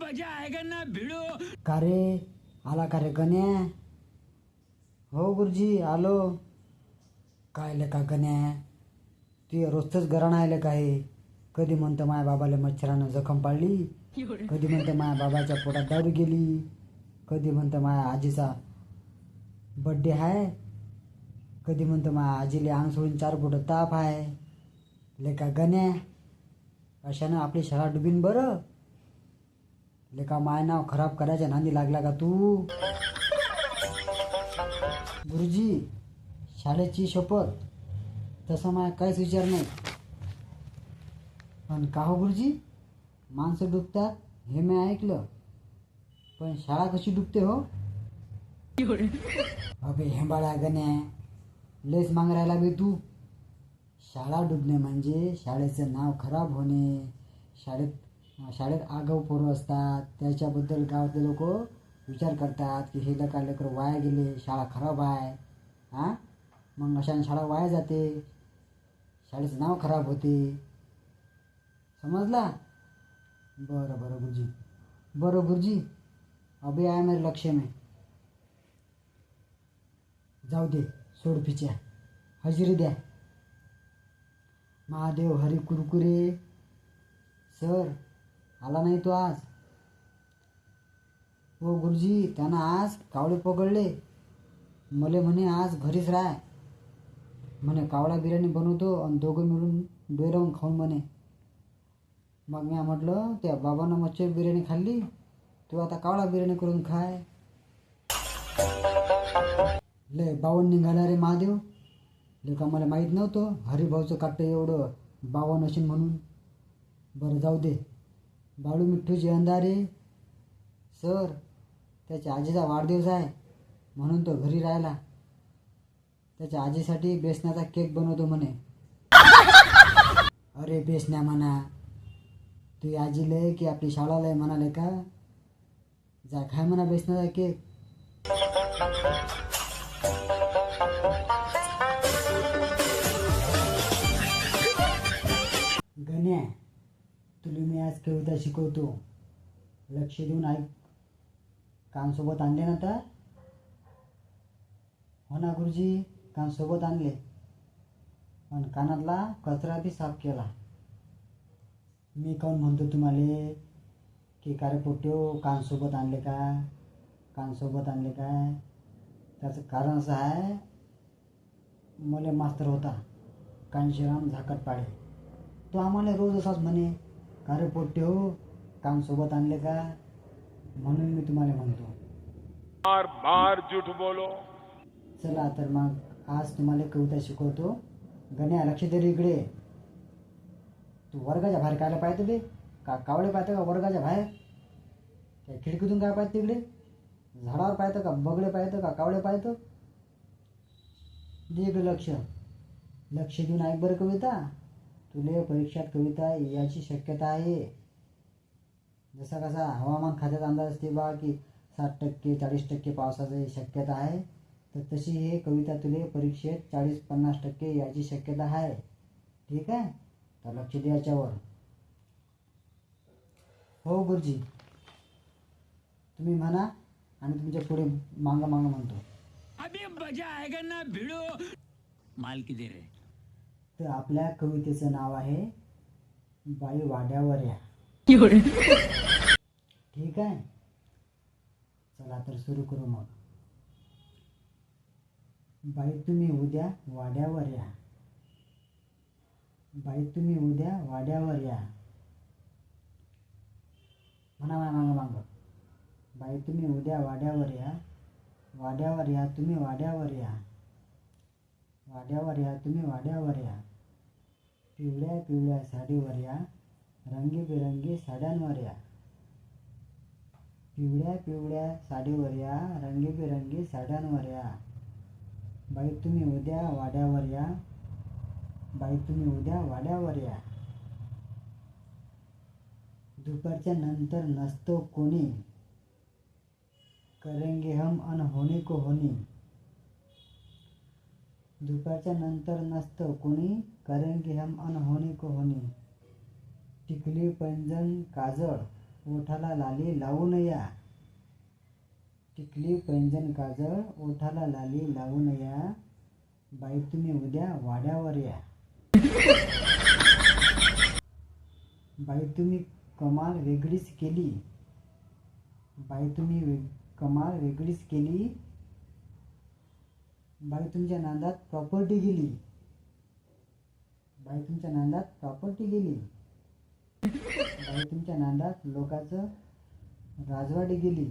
मजा आएगा ना भिड़ो। का रे आला का रे गण्या? हो गुरुजी आलो. काय ले का गण्या, तू रोजच गरण आयले काय? कधी म्हणतं माया बाबाला मच्छरानं जखम पाडली, कधी म्हणतं माया बाबाच्या पोटात दारू गेली, कधी म्हणतं माया आजीचा बड्डे आहे, कधी म्हणतं माया आजीले अंग सोडून 4 फुट ताप आहे. लेका गण्या, अशानं आपली शाळा डुबीन बरं. लेका माय नाव खराब करायच्या नांदी लागला का तू? गुरुजी शाळेची शपथ, तसं माय काहीच विचार नाही. पण का हो गुरुजी, माणसं डुबतात हे मी ऐकलं, पण शाळा कशी डुबते हो? अबे हेंबाळा गण्या, लेस माग राहिला बे तू. शाळा डुबणे म्हणजे शाळेचं नाव खराब होणे. शाळेत आगाऊ पोरं असतात, त्याच्याबद्दल गावातले लोक विचार करतात की हे लेकरं वाया गेले, शाळा खराब आहे. हां, मग अशाने शाळा वाया जाते, शाळेचं नाव खराब होते. समजला? बरं बरं गुरुजी, बरं गुरुजी, अभी आया मेरे लक्ष्य में. जाऊ दे, सोड पिच्या, हजेरी द्या. महादेव हरी कुरकुरे सर आला नाही तो आज. हो गुरुजी, त्यानं आज कावळे पकडले. मले म्हणे आज घरीच राह म्हणे, कावळा बिर्याणी बनवतो आणि दोघं मिळून बेरवून खाऊन म्हणे. मग मी म्हटलं त्या बाबांना मच्छी बिर्याणी खाल्ली, तू आता कावळा बिर्याणी करून खाय. लय बावन्न निघाला रे महादेव. लेका मला माहीत नव्हतं हरिभाऊचं काट्ट एवढं बावन्न असेल म्हणून. बरं जाऊ दे. बाळू मिठ्ठूची अंधारे सर, त्याच्या आजीचा वाढदिवस आहे म्हणून तो घरी राहिला. त्याच्या आजीसाठी बेसनाचा केक बनवतो म्हणे. अरे बेसण्या म्हणा, तू आजी लय की आपली शाळा लय म्हणाले का? जा खाय म्हणा बेसनाचा केक. गण्या, तुला मी आज कविता शिकवतो, लक्ष देऊन ऐक. कान सोबत आणले ना तर? हो ना गुरुजी, कान सोबत आणले, पण कानातला कचरा बी साफ केला. मी काऊन म्हणतो तुम्हाला की का रे पोट्यो, कान सोबत आणले का, कान सोबत आणले काय? त्याचं कारण असं आहे, मला मास्तर होता कांशीराम झाकटपाडे, तो आम्हाला रोज असाच म्हणे, का रे पोट्यो, कान सोबत आणले का? म्हणून मी तुम्हाला म्हणतो. बार बार झूठ बोलो. चला तर मग आज तुम्हाला कविता शिकवतो. गण्या लक्ष दे रे इकडे. तू वर्गाच्या बाहेर कायला पाहतो बे? का कावळे पाहतो का वर्गाच्या बाहेर? त्या खिडकीतून काय पाहतो तिकडे? झाडावर पाहतो का बगडे पाहतो का कावळे पाहतो? दे इकडे लक्ष, लक्ष देऊन ऐक बरं कविता. तुले परीक्षात कविता याची शक्यता आहे. जसा कसा हवामान खात्याचा अंदाज असते बा की 60% 40% पावसाची शक्यता आहे, तर तशी हे कविता तुले परीक्षेत 40-50% याची शक्यता आहे. ठीक आहे, तर लक्ष द्या याच्यावर. हो गुरुजी, तुम्ही म्हणा आणि तुमच्या पुढे मांग म्हणतो. अभी मजा आएगा ना भिड़ो. माल की दे रे. तर आपल्या कवितेचं नाव आहे बाई वाड्यावर या. ठीक आहे, चला तर सुरू करू मग. बाई तुम्ही उद्या वाड्यावर या, बाई तुम्ही उद्या वाड्यावर या. म्हणा मांग. बाई तुम्ही उद्या वाड्यावर या, वाड्यावर या तुम्ही वाड्यावर या, वाड्यावर या तुम्ही वाड्यावर या. पिवळ्या पिवळ्या साडीवर या, रंगीबेरंगी साड्यांवर या. पिवळ्या पिवळ्या साडीवर या, रंगीबेरंगी साड्यांवर या. बाई तुम्ही उद्या वाड्यावर या, बाई तुम्ही उद्या वाड्यावर या. दुपारच्या नंतर नसतो कोणी, करेंगे हम अनहोनी को होनी. दुपारच्या नंतर नसतं कोणी, करेंगे हम अनहोनी को होनी. टिकली पैंजण काजळ ओठाला लाली लावून या. टिकली पैंजण काजळ ओठाला लाली लावून या. बाई तुम्ही उद्या वाड्यावर या. बाई तुम्ही कमाल वेगळीच केली. बाई तुम्ही कमाल वेगळीच केली. बाई तुमच्या नांदात प्रॉपर्टी गेली. बाई तुमच्या नांदात प्रॉपर्टी गेली. बाई तुमच्या नांदात लोकांचं राजवाडी गेली.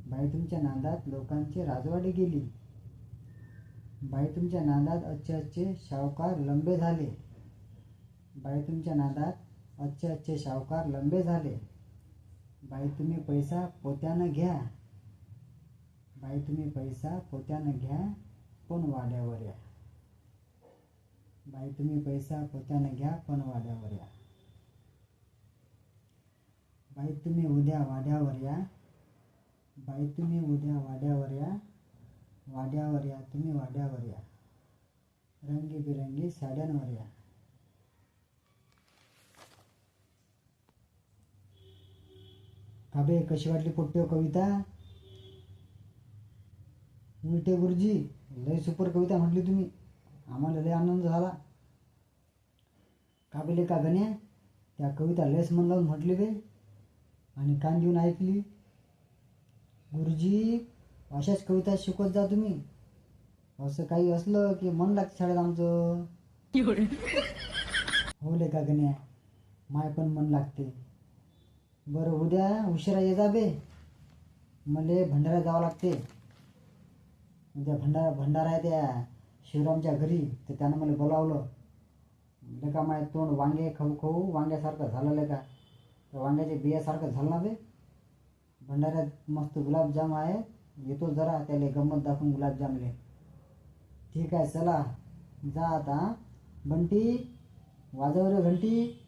बाई तुमच्या नांदात लोकांची राजवाडी गेली. बाई तुमच्या नांदात अच्छे अच्छे शाहूकार लंबे झाले. बाई तुमच्या नांदात अच्छे अच्छे शाहूकार लंबे झाले. बाई तुम्ही पैसा पोत्यानं घ्या. बाई तुम्ही पैसा पोत्यानं घ्या पण वाड्यावर या. बाई तुम्ही पैसा पोत्यानं घ्या पण वाड्यावर या. बाई तुम्ही उद्या वाड्यावर या. बाई तुम्ही उद्या वाड्यावर या. वाड्यावर या तुम्ही वाड्यावर या. रंगीबिरंगी साड्यांवर या. काबे कशी वाटली पोट्टे कविता? उलटे गुरुजी लय सुपर कविता म्हटली तुम्ही. आम्हाला लय आनंद झाला. काबेले का गण्या त्या कविता लयच मन लावून म्हटली बे आणि कान देऊन ऐकली. गुरुजी अशाच कविता शिकवत जा तुम्ही. असं काही असलं की मन लागतं शाळेत आमचं. हो ले का गण्या माय पण मन लागते. बरं उद्या उशिरा ये जा बे. मले भंडारा जावं लागते. उद्या भंडारा आहे त्या शिवरामच्या घरी. तर त्यानं मला बोलावलं. लेका माय तोंड वांगे खाऊ खाऊ वांग्यासारखं झालं लेका. तर वांग्याच्या बियासारखं झालं ना बे. भंडाऱ्यात मस्त गुलाबजाम आहे. येतो जरा त्याला गंमत दाखवून गुलाबजामले. ठीक आहे चला जा आता. बंटी वाजव रे घंटी.